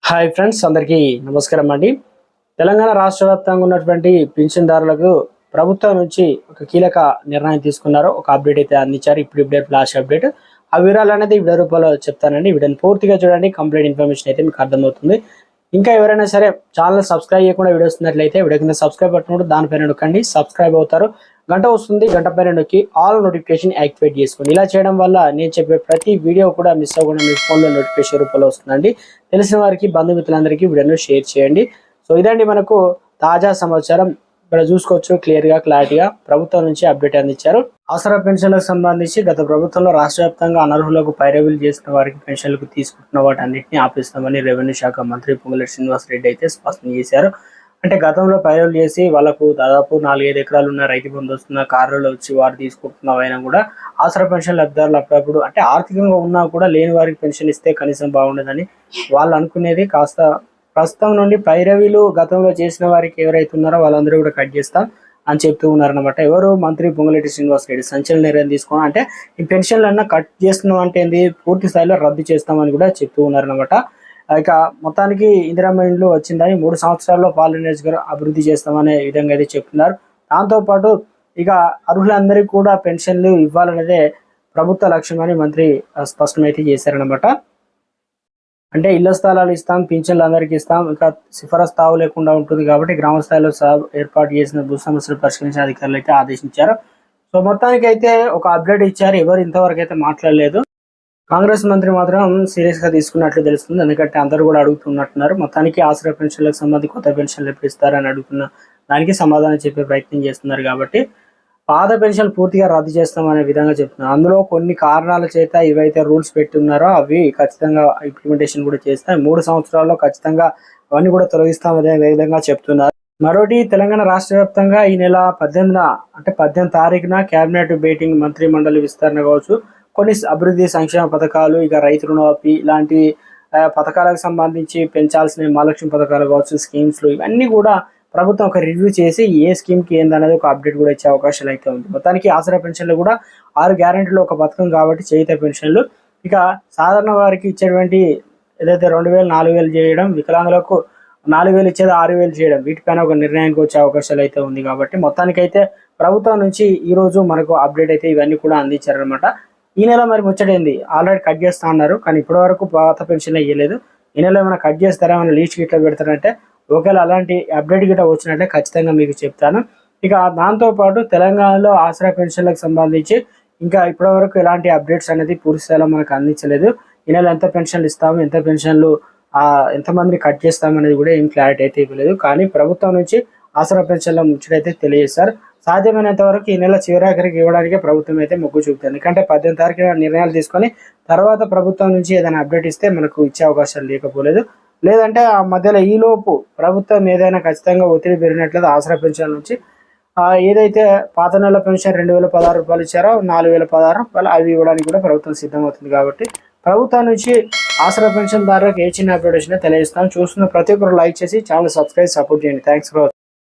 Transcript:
Hi friends, అందరికీ నమస్కారం అండి. తెలంగాణ రాష్ట్ర వ్యాప్తంగా ఉన్నటువంటి పింఛన్దారులకు ప్రభుత్వం నుంచి ఒక కీలక నిర్ణయం తీసుకున్నారు. ఒక అప్డేట్ అయితే అందించారు. ఇప్పుడు ఫ్లాష్ అప్డేట్. ఆ వివరాలు అనేది వీడియో రూపంలో చెప్తానండి. వీడియోని పూర్తిగా చూడండి. కంప్లీట్ ఇన్ఫర్మేషన్ అయితే మీకు అర్థమవుతుంది. ఇంకా ఎవరైనా సరే ఛానల్ సబ్స్క్రైబ్ చేయకుండా వీడియో వస్తున్నట్లయితే వీడియో కింద సబ్స్క్రైబ్ బటన్ దానిపైన నొక్కండి. సబ్స్క్రైబ్ అవుతారు. గంట వస్తుంది, గంట పైన నొక్కి ఆల్ నోటిఫికేషన్ యాక్టివేట్ చేసుకోండి. ఇలా చేయడం వల్ల నేను చెప్పే ప్రతి వీడియో కూడా మిస్ అవ్వకుండా మీ ఫోన్లో నోటిఫికేషన్ రూపంలో వస్తుందండి. తెలిసిన వారికి, బంధుమిత్రులందరికీ వీడియోను షేర్ చేయండి. సో ఇదండి మనకు తాజా సమాచారం. ఇక్కడ చూసుకోవచ్చు క్లారిటీగా ప్రభుత్వం నుంచి అప్డేట్ అందించారు. ఆసరా పెన్షన్లకు సంబంధించి గత ప్రభుత్వంలో రాష్ట్ర వ్యాప్తంగా అనర్హులకు పైరవీలు చేసిన వారికి పెన్షన్లకు తీసుకుంటున్న వాటన్నింటినీ ఆపిస్తామని రెవెన్యూ శాఖ మంత్రి పొంగులేటి శ్రీనివాస్ రెడ్డి అయితే స్పష్టం చేశారు. అంటే గతంలో పైరవీలు చేసి వాళ్ళకు దాదాపు 4-5 ఎకరాలు ఉన్న రైతు బంధు వస్తున్న కార్లలో వచ్చి వారు తీసుకుంటున్నవైనా కూడా ఆసరా పెన్షన్ లబ్ధిదారులు అప్పుడప్పుడు అంటే ఆర్థికంగా ఉన్నా కూడా లేని వారికి పెన్షన్ ఇస్తే కనీసం బాగుండదని వాళ్ళు అనుకునేది. కాస్త ప్రస్తుతం నుండి పైరవీలు గతంలో చేసిన వారికి ఎవరైతే ఉన్నారో వాళ్ళందరూ కూడా కట్ చేస్తాం అని చెప్తూ ఉన్నారనమాట. ఎవరు? మంత్రి పొంగులేటి శ్రీనివాస్ రెడ్డి సంచలన నిర్ణయం తీసుకున్నాం. అంటే ఈ పెన్షన్లు అన్నా కట్ చేస్తున్నాం అంటే ఏంది, పూర్తి స్థాయిలో రద్దు చేస్తామని కూడా చెప్తూ ఉన్నారనమాట. ఇక మొత్తానికి ఇందిరమ్మ ఇండ్లు వచ్చిందని 3 సంవత్సరాల్లో పాలనేజ్ గారు అభివృద్ధి చేస్తామనే విధంగా అయితే చెప్తున్నారు. దాంతోపాటు ఇక అర్హులందరికీ కూడా పెన్షన్లు ఇవ్వాలనేదే ప్రభుత్వ లక్ష్యం అని మంత్రి స్పష్టమైతే చేశారనమాట. అంటే ఇళ్ల స్థలాలు ఇస్తాం, పింఛన్లు అందరికీ ఇస్తాం, ఇక సిఫారసు తావు లేకుండా ఉంటుంది కాబట్టి గ్రామ స్థాయిలో ఏర్పాటు చేసిన భూ సమస్యలు పరిష్కరించే అధికారులు అయితే ఆదేశించారు. సో మొత్తానికి అయితే ఒక అప్డేట్ ఇచ్చారు. ఎవరు ఇంతవరకు అయితే మాట్లాడలేదు. కాంగ్రెస్ మంత్రి మాత్రం సీరియస్ గా తీసుకున్నట్లు తెలుస్తుంది. ఎందుకంటే అందరూ కూడా అడుగుతున్నట్టున్నారు. మొత్తానికి ఆసరా పెన్షన్లకు సంబంధించి కొత్త పెన్షన్లు ఎప్పుడు ఇస్తారని అడుగుతున్న దానికి సమాధానం చెప్పే ప్రయత్నం చేస్తున్నారు. కాబట్టి పాత పెన్షన్ పూర్తిగా రద్దు చేస్తామనే విధంగా చెప్తున్నారు. అందులో కొన్ని కారణాల చేత ఇవైతే రూల్స్ పెట్టున్నారో అవి ఖచ్చితంగా ఇంప్లిమెంటేషన్ కూడా చేస్తాయి. 3 సంవత్సరాల్లో ఖచ్చితంగా అవన్నీ కూడా తొలగిస్తామనే విధంగా చెప్తున్నారు. మరోటి, తెలంగాణ రాష్ట్ర వ్యాప్తంగా ఈ నెల 18న అంటే 18 తారీఖున కేబినెట్ మీటింగ్, మంత్రి మండలి విస్తరణ కావచ్చు, కొన్ని అభివృద్ధి సంక్షేమ పథకాలు, ఇక రైతు రుణమాఫీ ఇలాంటి పథకాలకు సంబంధించి పెంచాల్సిన మహాలక్ష్మి పథకాలు కావచ్చు, స్కీమ్స్లు ఇవన్నీ కూడా ప్రభుత్వం ఒక రివ్యూ చేసి ఏ స్కీమ్కి ఏందనేది ఒక అప్డేట్ కూడా ఇచ్చే అవకాశాలు అయితే ఉంది. మొత్తానికి ఆసరా పెన్షన్లు కూడా 6 గ్యారెంటీలు ఒక పథకం కాబట్టి చేయుత పెన్షన్లు, ఇక సాధారణ వారికి ఇచ్చేటువంటి ఏదైతే 2000, 4000 చేయడం, వికలాంగులకు 4000 ఇచ్చేది 6000 చేయడం, వీటిపైన ఒక నిర్ణయానికి వచ్చే అవకాశాలు అయితే ఉంది. కాబట్టి మొత్తానికైతే ప్రభుత్వం నుంచి ఈరోజు మనకు అప్డేట్ అయితే ఇవన్నీ కూడా అందించారనమాట. ఈ నెల మరి ముచ్చటైంది, ఆల్రెడీ కట్ చేస్తా అన్నారు, కానీ ఇప్పటి వరకు పాత పెన్షన్ ఇవ్వలేదు. ఈ నెల ఏమైనా కట్ చేస్తారా, ఏమైనా లీస్ట్ గిట్లా పెడతారంటే ఒకవేళ అలాంటి అప్డేట్ గిట్లా వచ్చినట్టే ఖచ్చితంగా మీకు చెప్తాను. ఇక దాంతోపాటు తెలంగాణలో ఆసరా పెన్షన్లకు సంబంధించి ఇంకా ఇప్పటి వరకు ఎలాంటి అప్డేట్స్ అనేది పూర్తి స్థాయిలో మనకు అందించలేదు. ఈ నెల ఎంత పెన్షన్లు ఇస్తాము, ఎంత పెన్షన్లు ఎంతమంది కట్ చేస్తాము అనేది కూడా ఏం క్లారిటీ అయితే ఇవ్వలేదు. కానీ ప్రభుత్వం నుంచి ఆసరా పెన్షన్ల ముచ్చటైతే తెలియజేస్తారు. సాధ్యమైనంత వరకు ఈ నెల చివరాఖరికి ఇవ్వడానికి ప్రభుత్వం అయితే మొగ్గు చూపుతుంది. ఎందుకంటే 18 తారీఖున నిర్ణయాలు తీసుకొని తర్వాత ప్రభుత్వం నుంచి ఏదైనా అప్డేట్ ఇస్తే మనకు ఇచ్చే అవకాశాలు లేకపోలేదు. లేదంటే ఆ మధ్యలో ఈలోపు ప్రభుత్వం ఏదైనా ఖచ్చితంగా ఒత్తిడి పెరిగినట్లయితే ఆసరా పెన్షన్ నుంచి ఏదైతే పాత నెల పెన్షన్ 2016 రూపాయలు ఇచ్చారో 4016 రూపాయలు అవి ఇవ్వడానికి కూడా ప్రభుత్వం సిద్ధమవుతుంది. కాబట్టి ప్రభుత్వం నుంచి ఆసరా పెన్షన్ దారులకు ఏ చిన్న అప్డేట్ వచ్చినా తెలియజేస్తాం. చూస్తున్న ప్రతి ఒక్కరు లైక్ చేసి ఛానల్ సబ్స్క్రైబ్, సపోర్ట్ చేయండి. Thanks for